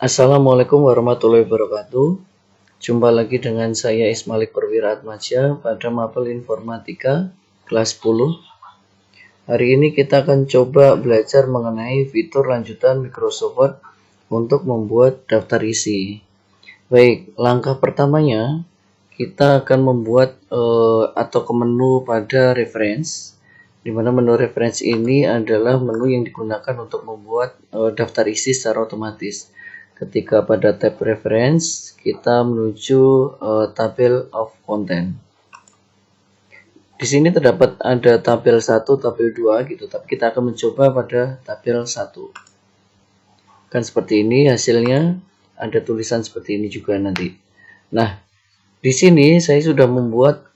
Assalamualaikum warahmatullahi wabarakatuh. Jumpa lagi dengan saya Ismalik Perwira Atmaja pada mapel informatika kelas 10. Hari ini kita akan coba belajar mengenai fitur lanjutan Microsoft Word untuk membuat daftar isi. Baik, langkah pertamanya kita akan membuat atau ke menu pada reference, di mana menu reference ini adalah menu yang digunakan untuk membuat daftar isi secara otomatis. Ketika pada tab reference, kita menuju tabel of content. Di sini terdapat ada tabel 1, tabel 2 gitu, tapi kita akan mencoba pada tabel 1. Kan seperti ini hasilnya, ada tulisan seperti ini juga nanti. Nah, di sini saya sudah membuat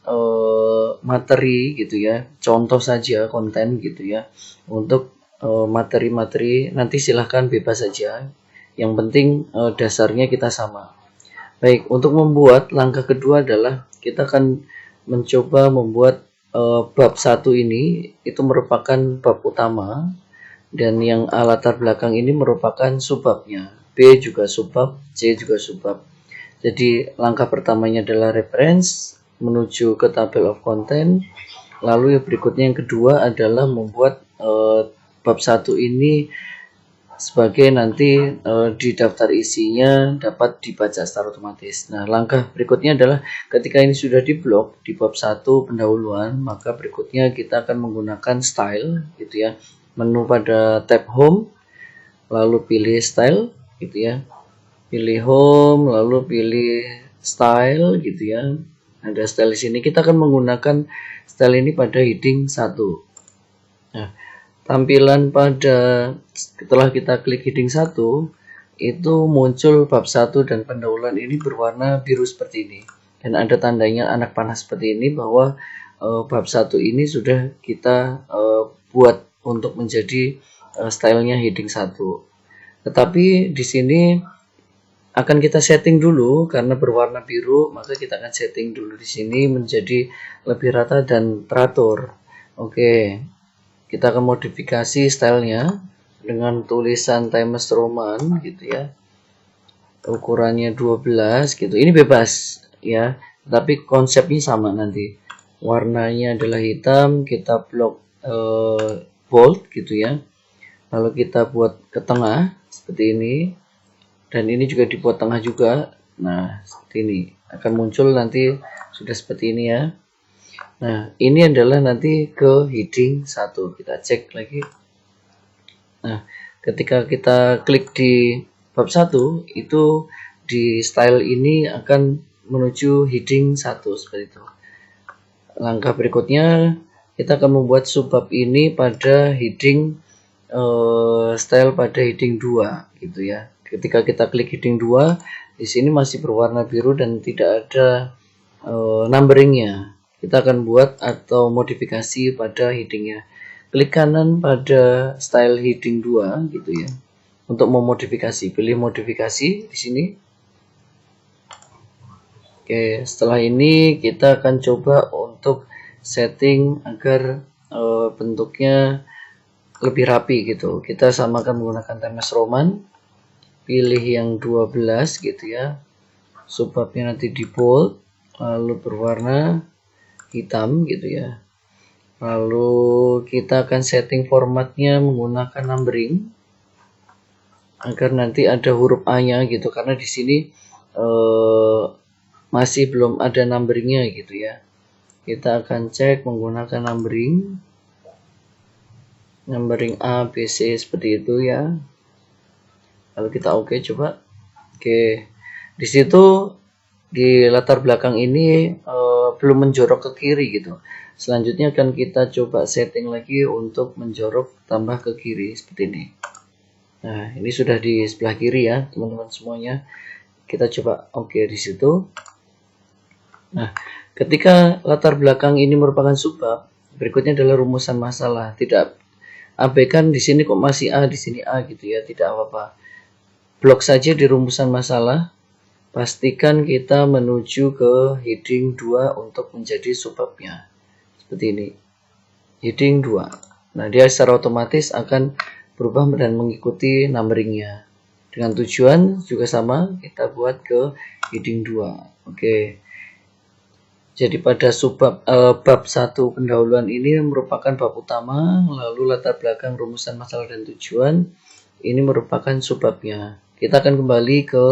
materi gitu ya, contoh saja konten gitu ya. Untuk materi-materi nanti silahkan bebas saja. Yang penting dasarnya kita sama. Baik, untuk membuat langkah kedua adalah kita akan mencoba membuat bab 1 ini itu merupakan bab utama, dan yang latar belakang ini merupakan subbabnya. B juga subbab, C juga subbab. Jadi langkah pertamanya adalah reference menuju ke table of content. Lalu yang berikutnya yang kedua adalah membuat bab 1 ini sebagai nanti di daftar isinya dapat dibaca secara otomatis. Nah, langkah berikutnya adalah ketika ini sudah diblok di bab 1 pendahuluan, maka berikutnya kita akan menggunakan style gitu ya. Menu pada tab home, lalu pilih style gitu ya. Pilih home, lalu pilih style gitu ya. Ada style di sini. Kita akan menggunakan style ini pada heading 1. Nah, tampilan pada setelah kita klik heading 1 itu muncul bab 1 dan pendahuluan ini berwarna biru seperti ini, dan ada tandanya anak panah seperti ini bahwa bab 1 ini sudah kita buat untuk menjadi stylenya heading 1. Tetapi di sini akan kita setting dulu karena berwarna biru, maka kita akan setting dulu di sini menjadi lebih rata dan teratur. Oke. Kita akan modifikasi stylenya dengan tulisan Times Roman gitu ya. Ukurannya 12 gitu. Ini bebas ya, tapi konsepnya sama nanti. Warnanya adalah hitam, kita blok bold gitu ya. Lalu kita buat ke tengah seperti ini. Dan ini juga dibuat tengah juga. Nah, seperti ini. Akan muncul nanti sudah seperti ini ya. Nah, ini adalah nanti ke heading 1. Kita cek lagi. Nah, ketika kita klik di bab 1, itu di style ini akan menuju heading 1 seperti itu. Langkah berikutnya, kita akan membuat subbab ini pada heading style pada heading 2 gitu ya. Ketika kita klik heading 2, di sini masih berwarna biru dan tidak ada numberingnya. Kita akan buat atau modifikasi pada headingnya. Klik kanan pada style heading 2 gitu ya. Untuk memodifikasi, pilih modifikasi di sini. Oke, setelah ini kita akan coba untuk setting agar bentuknya lebih rapi gitu. Kita samakan menggunakan Times Roman. Pilih yang 12 gitu ya. Subbabnya nanti di bold, lalu berwarna hitam gitu ya. Lalu kita akan setting formatnya menggunakan numbering agar nanti ada huruf A-nya gitu, karena di sini masih belum ada numberingnya gitu ya. Kita akan cek menggunakan numbering A, B, C seperti itu ya. Lalu kita oke coba. Oke. Di situ di latar belakang ini belum menjorok ke kiri gitu. Selanjutnya akan kita coba setting lagi untuk menjorok tambah ke kiri seperti ini. Nah, ini sudah di sebelah kiri ya, teman-teman semuanya. Kita coba oke di situ. Nah, ketika latar belakang ini merupakan subbab, berikutnya adalah rumusan masalah. Tidak abaikan di sini kok masih A, di sini A gitu ya, tidak apa-apa. Blok saja di rumusan masalah. Pastikan kita menuju ke heading 2 untuk menjadi subbabnya. Seperti ini. Heading 2. Nah, dia secara otomatis akan berubah dan mengikuti numberingnya. Dengan tujuan juga sama, kita buat ke heading 2. Oke. Jadi pada bab 1 pendahuluan ini merupakan bab utama, lalu latar belakang rumusan masalah dan tujuan ini merupakan subbabnya. Kita akan kembali ke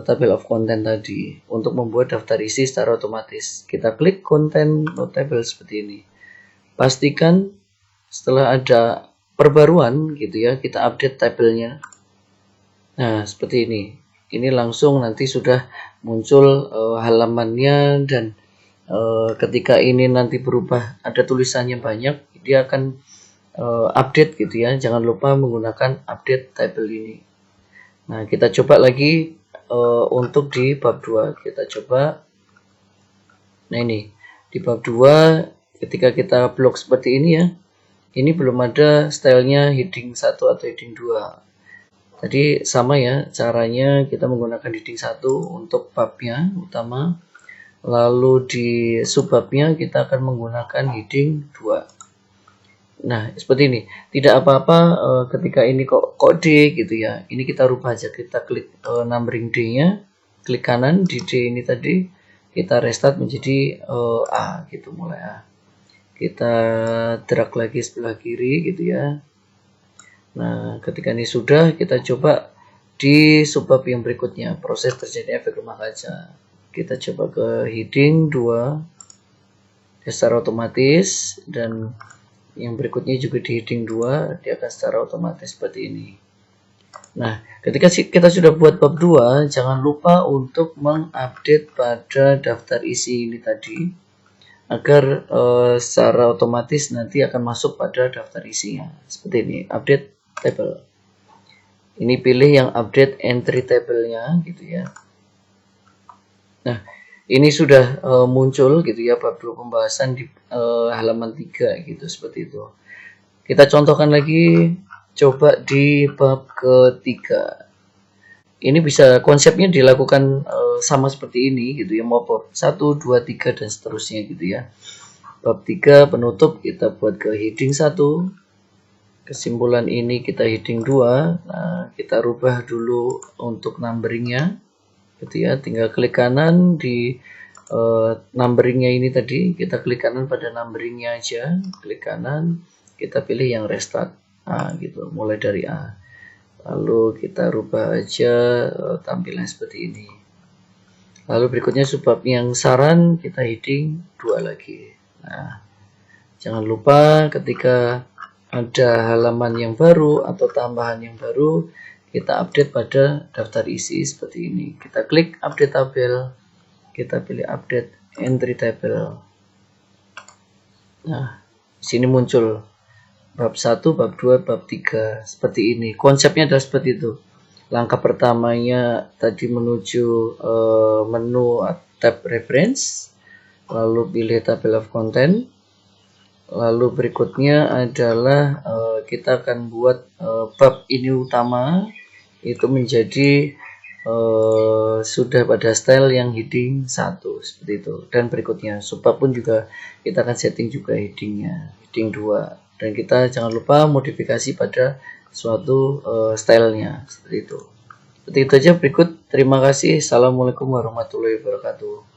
table of content tadi untuk membuat daftar isi secara otomatis. Kita klik content table seperti ini. Pastikan setelah ada perbaruan gitu ya, kita update tabelnya. Nah, seperti ini. Ini langsung nanti sudah muncul halamannya, dan ketika ini nanti berubah, ada tulisannya banyak, dia akan update gitu ya. Jangan lupa menggunakan update table ini. Nah, kita coba lagi untuk di bab 2. Kita coba. Nah, ini di bab 2 ketika kita blok seperti ini ya. Ini belum ada stylenya heading 1 atau heading 2. Tadi sama ya caranya, kita menggunakan heading 1 untuk babnya utama, lalu di subbabnya kita akan menggunakan heading 2. Nah, seperti ini. Tidak apa-apa ketika ini kok D gitu ya. Ini kita rubah aja, kita klik numbering D-nya, klik kanan di D ini tadi, kita restart menjadi A gitu, mulai A. Kita drag lagi sebelah kiri gitu ya. Nah, ketika ini sudah, kita coba di subbab yang berikutnya, proses terjadi efek rumah kaca. Kita coba ke heading 2 secara otomatis, dan yang berikutnya juga di heading 2 dia akan secara otomatis seperti ini. Nah, ketika kita sudah buat bab 2, jangan lupa untuk mengupdate pada daftar isi ini tadi, agar secara otomatis nanti akan masuk pada daftar isinya. Seperti ini, update table. Ini pilih yang update entry table-nya gitu ya. Nah, ini sudah muncul gitu ya bab 2 pembahasan di halaman 3 gitu, seperti itu. Kita contohkan lagi, coba di bab ketiga. Ini bisa konsepnya dilakukan sama seperti ini gitu ya, mau bab 1, 2, 3 dan seterusnya gitu ya. Bab 3 penutup kita buat ke heading 1. Kesimpulan ini kita heading 2. Nah, kita rubah dulu untuk numberingnya gitu ya, tinggal klik kanan di numberingnya ini tadi, kita klik kanan pada numberingnya aja, klik kanan, kita pilih yang restart A gitu, mulai dari A, lalu kita rubah aja tampilan seperti ini. Lalu berikutnya subbab yang saran, kita heading 2 lagi. Nah, jangan lupa ketika ada halaman yang baru atau tambahan yang baru, kita update pada daftar isi seperti ini. Kita klik update tabel, kita pilih update entry table. Nah, di sini muncul bab 1, bab 2, bab 3 seperti ini. Konsepnya adalah seperti itu. Langkah pertamanya tadi menuju menu tab reference, lalu pilih table of content. Lalu berikutnya adalah kita akan buat bab ini utama itu menjadi sudah pada style yang heading 1 seperti itu. Dan berikutnya subbab pun juga kita akan setting juga headingnya, heading 2. Dan kita jangan lupa modifikasi pada suatu stylenya seperti itu. Seperti itu aja berikut. Terima kasih. Assalamualaikum warahmatullahi wabarakatuh.